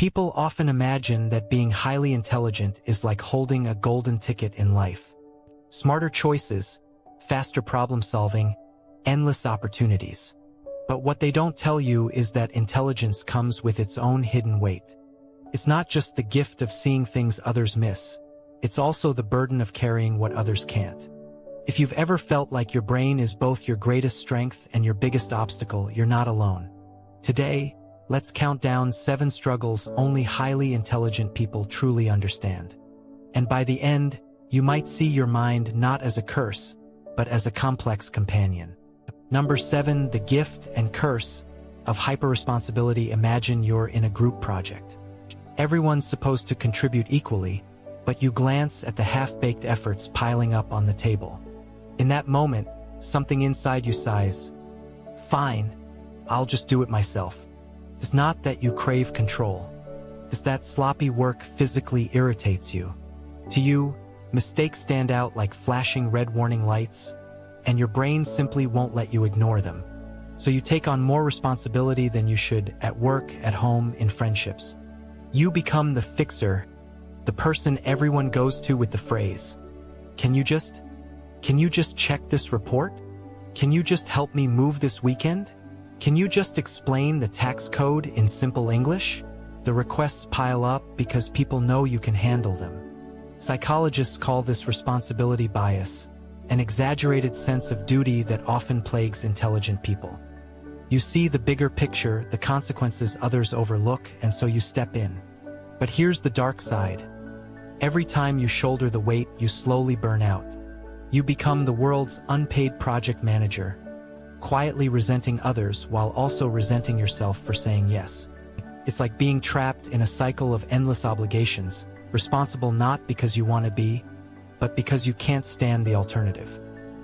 People often imagine that being highly intelligent is like holding a golden ticket in life. Smarter choices, faster problem solving, endless opportunities. But what they don't tell you is that intelligence comes with its own hidden weight. It's not just the gift of seeing things others miss. It's also the burden of carrying what others can't. If you've ever felt like your brain is both your greatest strength and your biggest obstacle, you're not alone. Today, let's count down 7 struggles only highly intelligent people truly understand. And by the end, you might see your mind not as a curse, but as a complex companion. Number 7, the gift and curse of hyper-responsibility. Imagine you're in a group project. Everyone's supposed to contribute equally, but you glance at the half-baked efforts piling up on the table. In that moment, something inside you sighs, "Fine, I'll just do it myself." It's not that you crave control. It's that sloppy work physically irritates you. To you, mistakes stand out like flashing red warning lights, and your brain simply won't let you ignore them. So you take on more responsibility than you should at work, at home, in friendships. You become the fixer, the person everyone goes to with the phrase, Can you just check this report? Can you just help me move this weekend? Can you just explain the tax code in simple English?" The requests pile up because people know you can handle them. Psychologists call this responsibility bias, an exaggerated sense of duty that often plagues intelligent people. You see the bigger picture, the consequences others overlook, and so you step in. But here's the dark side. Every time you shoulder the weight, you slowly burn out. You become the world's unpaid project manager, quietly resenting others while also resenting yourself for saying yes. It's like being trapped in a cycle of endless obligations, responsible not because you want to be, but because you can't stand the alternative.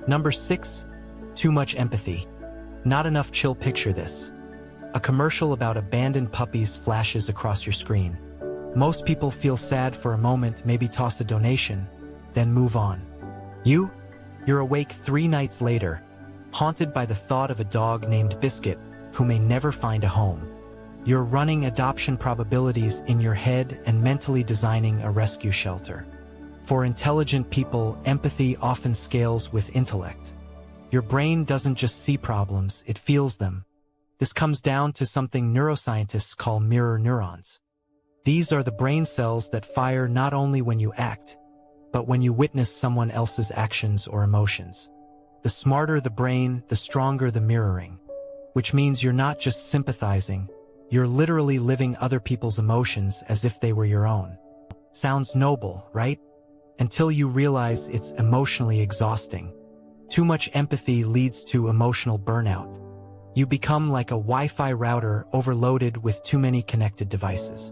Number 6, too much empathy. Not enough chill. Picture this. A commercial about abandoned puppies flashes across your screen. Most people feel sad for a moment, maybe toss a donation, then move on. You're awake 3 nights later, haunted by the thought of a dog named Biscuit who may never find a home. You're running adoption probabilities in your head and mentally designing a rescue shelter. For intelligent people, empathy often scales with intellect. Your brain doesn't just see problems, it feels them. This comes down to something neuroscientists call mirror neurons. These are the brain cells that fire not only when you act, but when you witness someone else's actions or emotions. The smarter the brain, the stronger the mirroring, which means you're not just sympathizing, you're literally living other people's emotions as if they were your own. Sounds noble, right? Until you realize it's emotionally exhausting. Too much empathy leads to emotional burnout. You become like a Wi-Fi router overloaded with too many connected devices.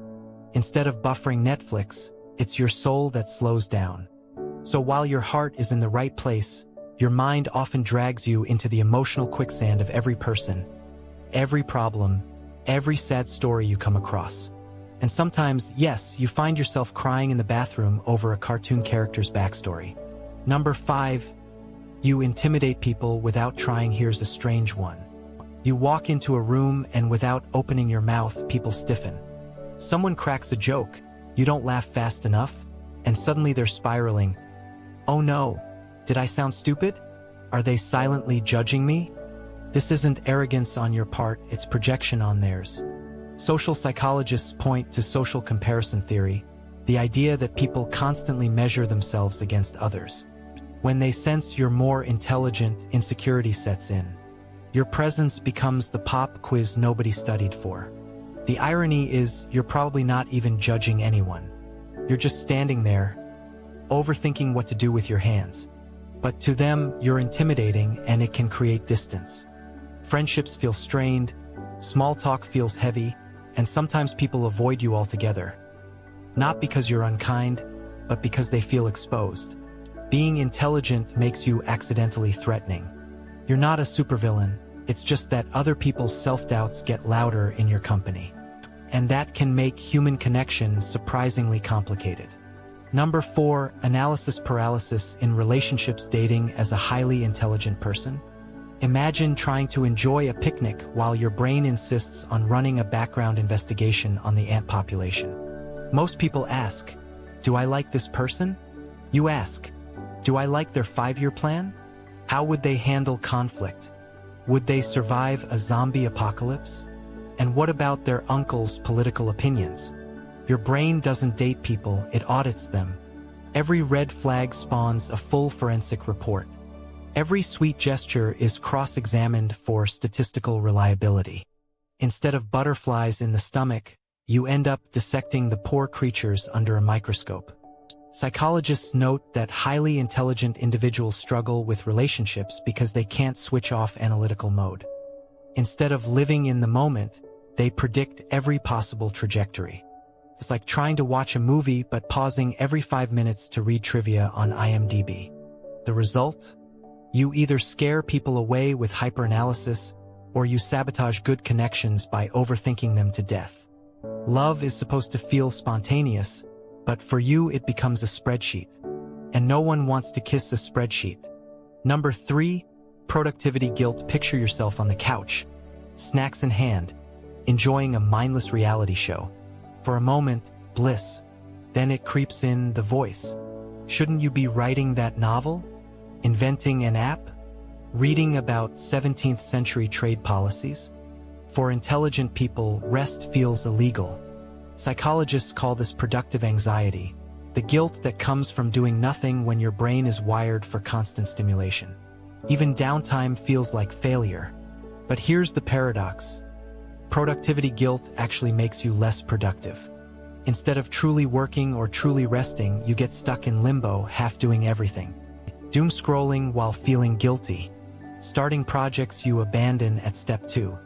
Instead of buffering Netflix, it's your soul that slows down. So while your heart is in the right place, your mind often drags you into the emotional quicksand of every person, every problem, every sad story you come across. And sometimes, yes, you find yourself crying in the bathroom over a cartoon character's backstory. Number 5, you intimidate people without trying. Here's a strange one. You walk into a room and without opening your mouth, people stiffen. Someone cracks a joke, you don't laugh fast enough, and suddenly they're spiraling. Oh no, did I sound stupid? Are they silently judging me? This isn't arrogance on your part, it's projection on theirs. Social psychologists point to social comparison theory, the idea that people constantly measure themselves against others. When they sense you're more intelligent, insecurity sets in. Your presence becomes the pop quiz nobody studied for. The irony is, you're probably not even judging anyone. You're just standing there, overthinking what to do with your hands. But to them, you're intimidating and it can create distance. Friendships feel strained, small talk feels heavy, and sometimes people avoid you altogether. Not because you're unkind, but because they feel exposed. Being intelligent makes you accidentally threatening. You're not a supervillain, it's just that other people's self-doubts get louder in your company. And that can make human connection surprisingly complicated. Number 4, analysis paralysis in relationships. Dating as a highly intelligent person. Imagine trying to enjoy a picnic while your brain insists on running a background investigation on the ant population. Most people ask, "Do I like this person?" You ask, "Do I like their 5-year plan?" How would they handle conflict? Would they survive a zombie apocalypse? And what about their uncle's political opinions? Your brain doesn't date people, it audits them. Every red flag spawns a full forensic report. Every sweet gesture is cross-examined for statistical reliability. Instead of butterflies in the stomach, you end up dissecting the poor creatures under a microscope. Psychologists note that highly intelligent individuals struggle with relationships because they can't switch off analytical mode. Instead of living in the moment, they predict every possible trajectory. It's like trying to watch a movie but pausing every 5 minutes to read trivia on IMDb. The result? You either scare people away with hyperanalysis, or you sabotage good connections by overthinking them to death. Love is supposed to feel spontaneous, but for you it becomes a spreadsheet. And no one wants to kiss a spreadsheet. Number 3, productivity guilt. Picture yourself on the couch, snacks in hand, enjoying a mindless reality show. For a moment, bliss. Then it creeps in, the voice. Shouldn't you be writing that novel? Inventing an app? Reading about 17th century trade policies? For intelligent people, rest feels illegal. Psychologists call this productive anxiety, the guilt that comes from doing nothing when your brain is wired for constant stimulation. Even downtime feels like failure. But here's the paradox. Productivity guilt actually makes you less productive. Instead of truly working or truly resting, you get stuck in limbo, half doing everything. Doom scrolling while feeling guilty. Starting projects you abandon at step 2.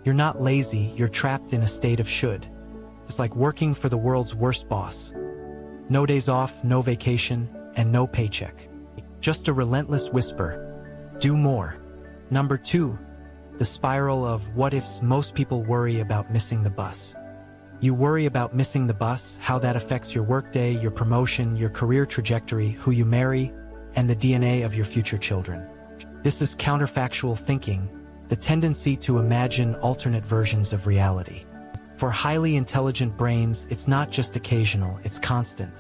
You're not lazy, you're trapped in a state of should. It's like working for the world's worst boss. No days off, no vacation, and no paycheck. Just a relentless whisper. Do more. Number 2. The spiral of what-ifs. Most people worry about missing the bus. You worry about missing the bus, how that affects your workday, your promotion, your career trajectory, who you marry, and the DNA of your future children. This is counterfactual thinking, the tendency to imagine alternate versions of reality. For highly intelligent brains, it's not just occasional, it's constant.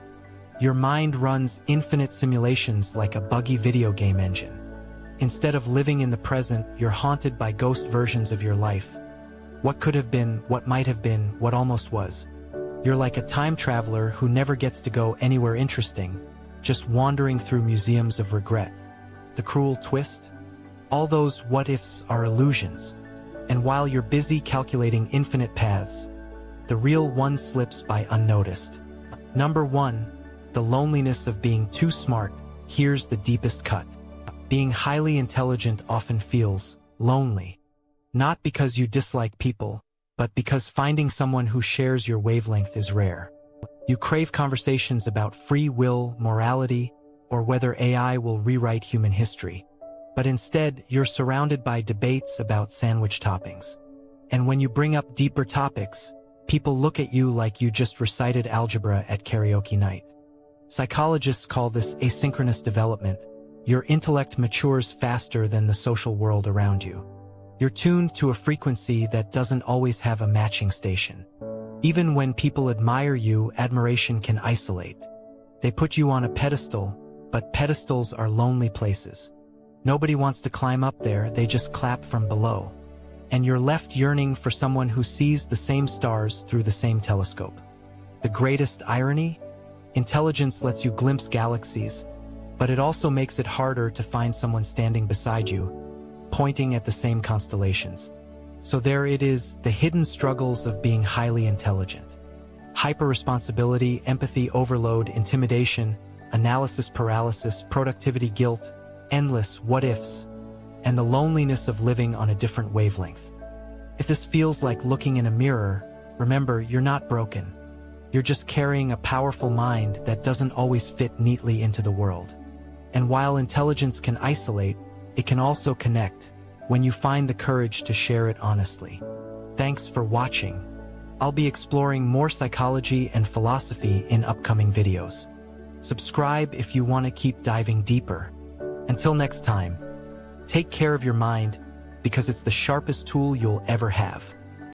Your mind runs infinite simulations like a buggy video game engine. Instead of living in the present, you're haunted by ghost versions of your life. What could have been, what might have been, what almost was. You're like a time traveler who never gets to go anywhere interesting, just wandering through museums of regret. The cruel twist? All those what-ifs are illusions. And while you're busy calculating infinite paths, the real one slips by unnoticed. Number 1, the loneliness of being too smart. Here's the deepest cut. Being highly intelligent often feels lonely. Not because you dislike people, but because finding someone who shares your wavelength is rare. You crave conversations about free will, morality, or whether AI will rewrite human history. But instead, you're surrounded by debates about sandwich toppings. And when you bring up deeper topics, people look at you like you just recited algebra at karaoke night. Psychologists call this asynchronous development. Your intellect matures faster than the social world around you. You're tuned to a frequency that doesn't always have a matching station. Even when people admire you, admiration can isolate. They put you on a pedestal, but pedestals are lonely places. Nobody wants to climb up there, they just clap from below. And you're left yearning for someone who sees the same stars through the same telescope. The greatest irony? Intelligence lets you glimpse galaxies, but it also makes it harder to find someone standing beside you, pointing at the same constellations. So there it is, the hidden struggles of being highly intelligent. Hyper-responsibility, empathy overload, intimidation, analysis paralysis, productivity guilt, endless what-ifs, and the loneliness of living on a different wavelength. If this feels like looking in a mirror, remember, you're not broken. You're just carrying a powerful mind that doesn't always fit neatly into the world. And while intelligence can isolate, it can also connect, when you find the courage to share it honestly. Thanks for watching. I'll be exploring more psychology and philosophy in upcoming videos. Subscribe if you want to keep diving deeper. Until next time, Take care of your mind, because it's the sharpest tool you'll ever have.